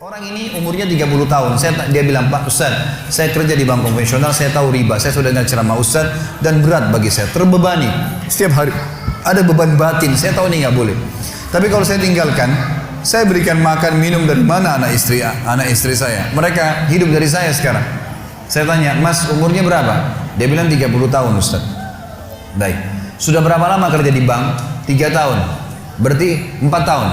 Orang ini umurnya 30 tahun. Dia bilang, Pak Ustaz, saya kerja di bank konvensional, saya tahu riba, saya sudah dengar ceramah Ustaz, dan berat bagi saya, terbebani. Setiap hari ada beban batin, saya tahu ini nggak boleh. Tapi kalau saya tinggalkan, saya berikan makan, minum dari mana anak istri saya? Mereka hidup dari saya sekarang. Saya tanya, Mas umurnya berapa? Dia bilang 30 tahun Ustaz. Baik. Sudah berapa lama kerja di bank? 3 tahun. Berarti 4 tahun.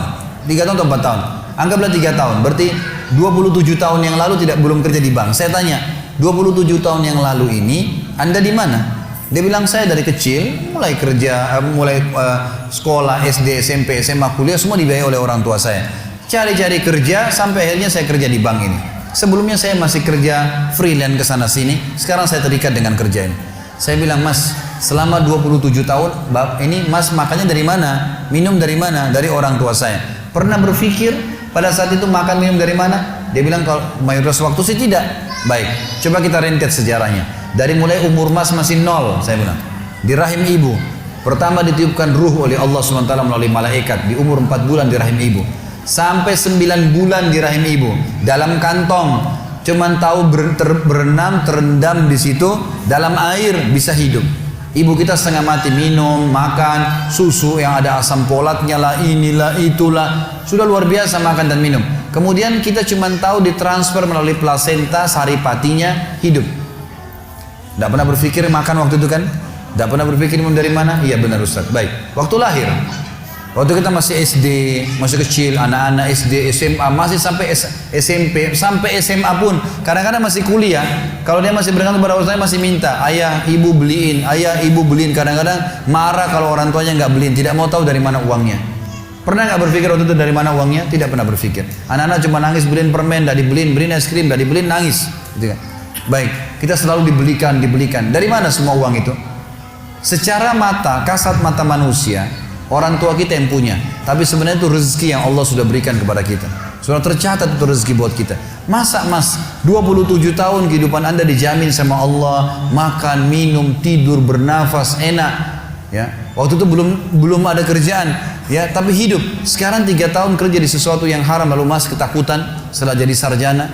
3 tahun atau 4 tahun? Anggaplah 3 tahun, berarti 27 tahun yang lalu belum kerja di bank. Saya tanya, 27 tahun yang lalu ini Anda di mana? Dia bilang, saya dari kecil mulai kerja, sekolah, SD, SMP, SMA, kuliah semua dibiayai oleh orang tua saya. Cari-cari kerja sampai akhirnya saya kerja di bank ini. Sebelumnya saya masih kerja freelance ke sana sini, sekarang saya terikat dengan kerja ini. Saya bilang, Mas, selama 27 tahun ini Mas makannya dari mana? Minum dari mana? Dari orang tua saya. Pernah berpikir pada saat itu makan minum dari mana? Dia bilang, kalau mayoritas waktu sih tidak. Baik, coba kita rentet sejarahnya. Dari mulai umur Mas masih 0, saya bilang, di rahim ibu. Pertama ditiupkan ruh oleh Allah SWT melalui malaikat di umur 4 bulan di rahim ibu. Sampai 9 bulan di rahim ibu, dalam kantong, cuman tahu berenam, terendam di situ, dalam air bisa hidup. Ibu kita setengah mati minum, makan, susu yang ada asam folatnya lah, inilah, itulah. Sudah luar biasa makan dan minum. Kemudian kita cuma tahu ditransfer melalui plasenta, saripatinya, hidup. Tidak pernah berpikir makan waktu itu kan? Tidak pernah berpikir minum dari mana? Iya benar Ustaz. Baik, waktu lahir. Waktu kita masih SD, masih kecil, anak-anak SD, SMA, masih sampai SMP, sampai SMA pun, kadang-kadang masih kuliah. Kalau dia masih bergantung pada orang tuanya, masih minta, ayah, ibu beliin, ayah, ibu beliin. Kadang-kadang marah kalau orang tuanya nggak beliin, tidak mau tahu dari mana uangnya. Pernah nggak berpikir waktu itu dari mana uangnya? Tidak pernah berpikir. Anak-anak cuma nangis beliin permen, nggak dibeliin, beliin es krim, nggak dibeliin, nangis. Gitu kan? Baik, kita selalu dibelikan. Dari mana semua uang itu? Secara mata, kasat mata manusia, orang tua kita yang punya, tapi sebenarnya itu rezeki yang Allah sudah berikan kepada kita. Sudah tercatat itu rezeki buat kita. Masa Mas 27 tahun kehidupan Anda dijamin sama Allah, makan, minum, tidur, bernafas, enak. Ya, waktu itu belum ada kerjaan, ya, tapi hidup. Sekarang 3 tahun kerja di sesuatu yang haram, lalu Mas ketakutan setelah jadi sarjana.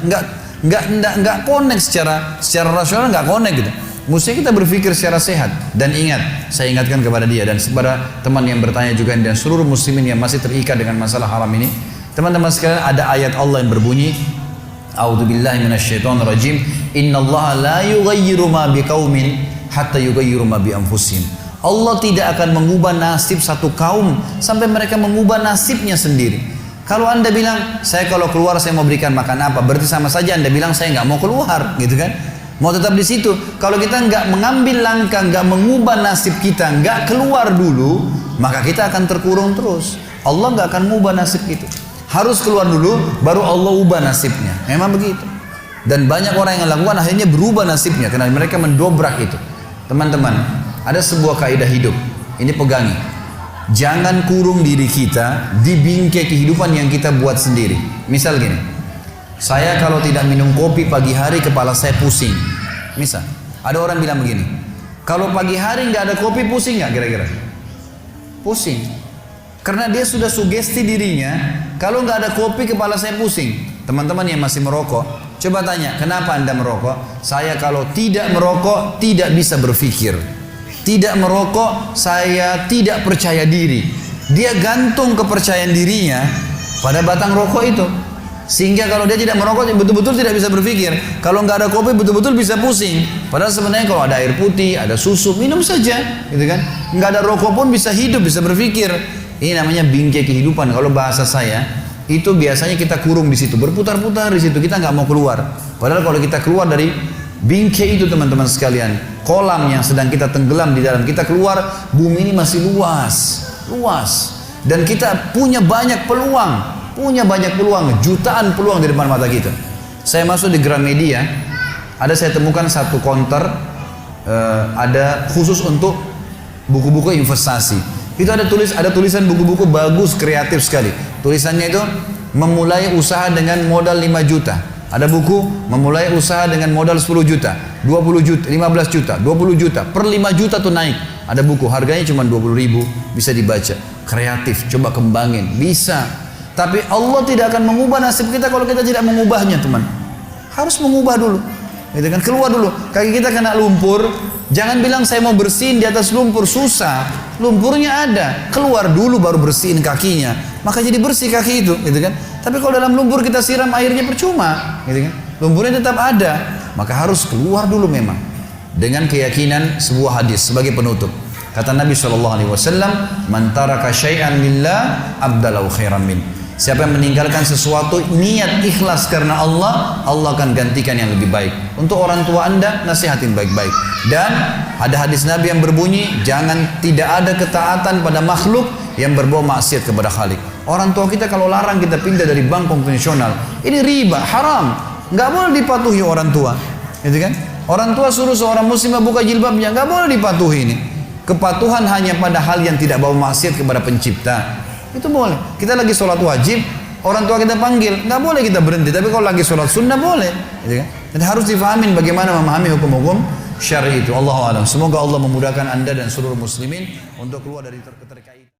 Enggak connect secara rasional, enggak connect gitu. Mesti kita berpikir secara sehat. Dan ingat, saya ingatkan kepada dia dan kepada teman yang bertanya juga dan seluruh muslimin yang masih terikat dengan masalah haram ini. Teman-teman sekalian, ada ayat Allah yang berbunyi, A'udzubillahi minasyaitonirrajim, Innallaha la yughayyiru ma biqaumin hatta yughayyiru ma bi anfusihim. Allah tidak akan mengubah nasib satu kaum sampai mereka mengubah nasibnya sendiri. Kalau Anda bilang, saya kalau keluar saya mau berikan makan apa, berarti sama saja Anda bilang saya nggak mau keluar, gitu kan? Mau tetap di situ. Kalau kita nggak mengambil langkah, nggak mengubah nasib kita, nggak keluar dulu, maka kita akan terkurung terus. Allah nggak akan mengubah nasib itu. Harus keluar dulu, baru Allah ubah nasibnya. Memang begitu. Dan banyak orang yang lakukan akhirnya berubah nasibnya karena mereka mendobrak itu. Teman-teman, ada sebuah kaidah hidup. Ini pegangi. Jangan kurung diri kita di bingkai kehidupan yang kita buat sendiri. Misal gini. Saya kalau tidak minum kopi pagi hari kepala saya pusing. Misal, ada orang bilang begini, kalau pagi hari nggak ada kopi pusing nggak kira-kira? Pusing. Karena dia sudah sugesti dirinya, kalau nggak ada kopi kepala saya pusing. Teman-teman yang masih merokok, coba tanya, kenapa Anda merokok? Saya kalau tidak merokok tidak bisa berpikir. Tidak merokok saya tidak percaya diri. Dia gantung kepercayaan dirinya pada batang rokok itu. Sehingga kalau dia tidak merokok betul-betul tidak bisa berpikir. Kalau nggak ada kopi betul-betul bisa pusing. Padahal sebenarnya kalau ada air putih, ada susu, minum saja, gitu kan? Nggak ada rokok pun bisa hidup, bisa berpikir. Ini namanya bingkai kehidupan. Kalau bahasa saya, itu biasanya kita kurung di situ, berputar-putar di situ, kita nggak mau keluar. Padahal kalau kita keluar dari bingkai itu teman-teman sekalian, kolam yang sedang kita tenggelam di dalam, kita keluar, bumi ini masih luas, dan kita punya banyak peluang. Jutaan peluang di depan mata kita. Saya masuk di Gramedia, saya temukan satu counter, ada khusus untuk buku-buku investasi. Itu ada tulisan buku-buku bagus, kreatif sekali. Tulisannya itu memulai usaha dengan modal 5 juta. Ada buku memulai usaha dengan modal 10 juta, 20 juta, 15 juta, 20 juta, per 5 juta tuh naik. Ada buku harganya cuma 20.000, bisa dibaca. Kreatif, coba kembangin, bisa. Tapi Allah tidak akan mengubah nasib kita kalau kita tidak mengubahnya, teman. Harus mengubah dulu. Gitu kan, keluar dulu. Kaki kita kena lumpur, jangan bilang saya mau bersihin di atas lumpur, susah. Lumpurnya ada, keluar dulu baru bersihin kakinya. Maka jadi bersih kaki itu, gitu kan. Tapi kalau dalam lumpur kita siram airnya percuma, gitu kan. Lumpurnya tetap ada, maka harus keluar dulu memang. Dengan keyakinan sebuah hadis sebagai penutup. Kata Nabi SAW, "Man taraka syai'an lillah abdalahu khairan min." Siapa yang meninggalkan sesuatu niat ikhlas karena Allah, Allah akan gantikan yang lebih baik. Untuk orang tua Anda, nasihatin baik-baik. Dan ada hadis Nabi yang berbunyi, jangan tidak ada ketaatan pada makhluk yang berbau maksiat kepada Khalik. Orang tua kita kalau larang kita pindah dari bank konvensional, ini riba, haram. Nggak boleh dipatuhi orang tua. Gitu kan? Orang tua suruh seorang muslimah buka jilbabnya, nggak boleh dipatuhi ini. Kepatuhan hanya pada hal yang tidak bau maksiat kepada pencipta. Itu boleh. Kita lagi sholat wajib, orang tua kita panggil, nggak boleh kita berhenti. Tapi kalau lagi sholat sunnah boleh. Gitu kan? Jadi harus difahamin bagaimana memahami hukum-hukum syar'i itu. Allahu a'lam. Semoga Allah memudahkan anda dan seluruh muslimin untuk keluar dari keterkaitan.